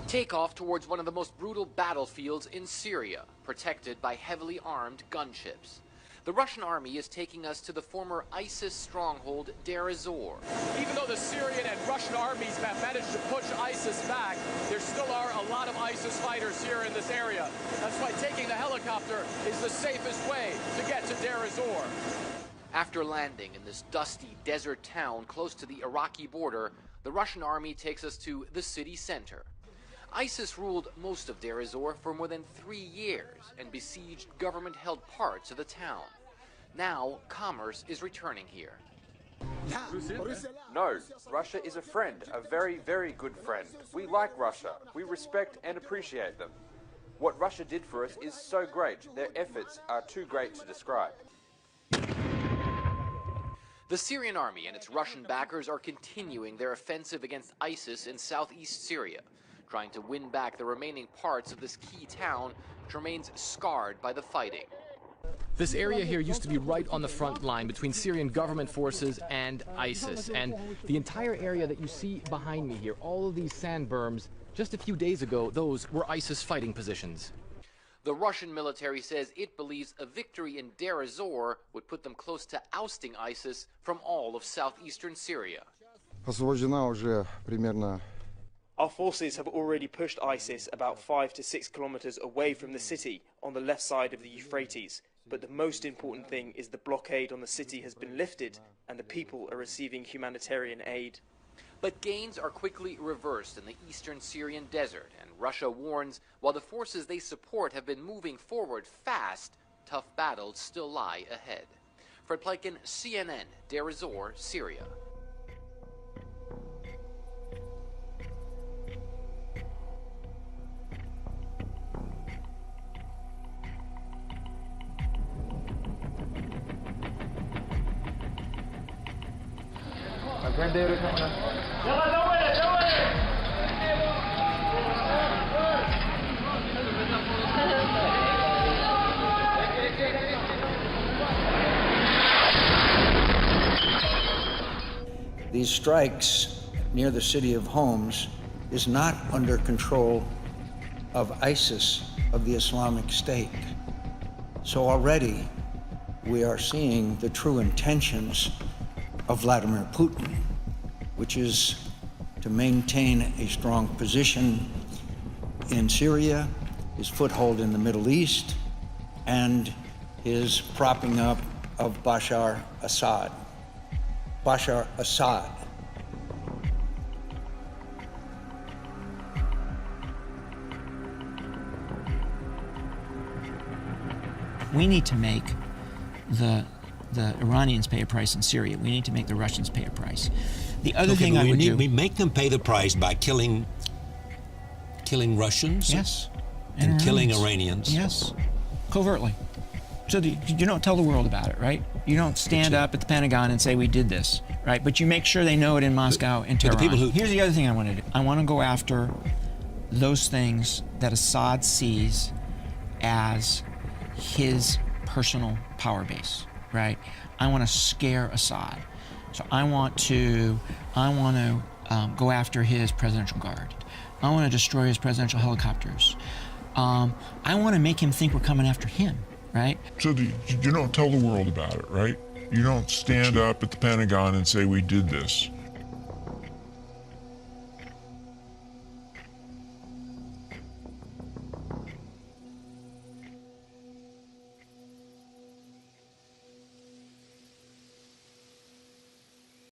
take off towards one of the most brutal battlefields in Syria, protected by heavily armed gunships. The Russian army is taking us to the former ISIS stronghold Deir ez-Zor. Even though the Syrian and Russian armies have managed to push ISIS back, there still are a lot of ISIS fighters here in this area. That's why taking the helicopter is the safest way to get to Deir ez-Zor. After landing in this dusty desert town close to the Iraqi border, the Russian army takes us to the city center. ISIS ruled most of Deir ez-Zor for more than 3 years and besieged government-held parts of the town. Now, commerce is returning here. No, Russia is a friend, a very, very good friend. We like Russia. We respect and appreciate them. What Russia did for us is so great. Their efforts are too great to describe. The Syrian army and its Russian backers are continuing their offensive against ISIS in southeast Syria, trying to win back the remaining parts of this key town, which remains scarred by the fighting. This area here used to be right on the front line between Syrian government forces and ISIS. And the entire area that you see behind me here, all of these sand berms, just a few days ago, those were ISIS fighting positions. The Russian military says it believes a victory in Deir ez-Zor would put them close to ousting ISIS from all of southeastern Syria. Our forces have already pushed ISIS about 5 to 6 kilometers away from the city on the left side of the Euphrates. But the most important thing is the blockade on the city has been lifted and the people are receiving humanitarian aid. But gains are quickly reversed in the eastern Syrian desert, and Russia warns while the forces they support have been moving forward fast, tough battles still lie ahead. Fred Pleiken, CNN, Deir ez-Zor, Syria. These strikes near the city of Homs is not under control of ISIS, of the Islamic State. So already we are seeing the true intentions of Vladimir Putin, which is to maintain a strong position in Syria, his foothold in the Middle East, and his propping up of Bashar Assad. Bashar Assad. We need to make the Iranians pay a price in Syria. We need to make the Russians pay a price. The other thing I would do... We make them pay the price by killing Russians? Yes. And killing Iranians? Yes. Covertly. So you don't tell the world about it, right? You don't stand up at the Pentagon and say, we did this, right? But you make sure they know it in Moscow and Tehran. Here's the other thing I want to do. I want to go after those things that Assad sees as his personal power base, right? I want to scare Assad. So I want to go after his presidential guard. I want to destroy his presidential helicopters. I want to make him think we're coming after him, right? So you don't tell the world about it, right? You don't stand up at the Pentagon and say, we did this.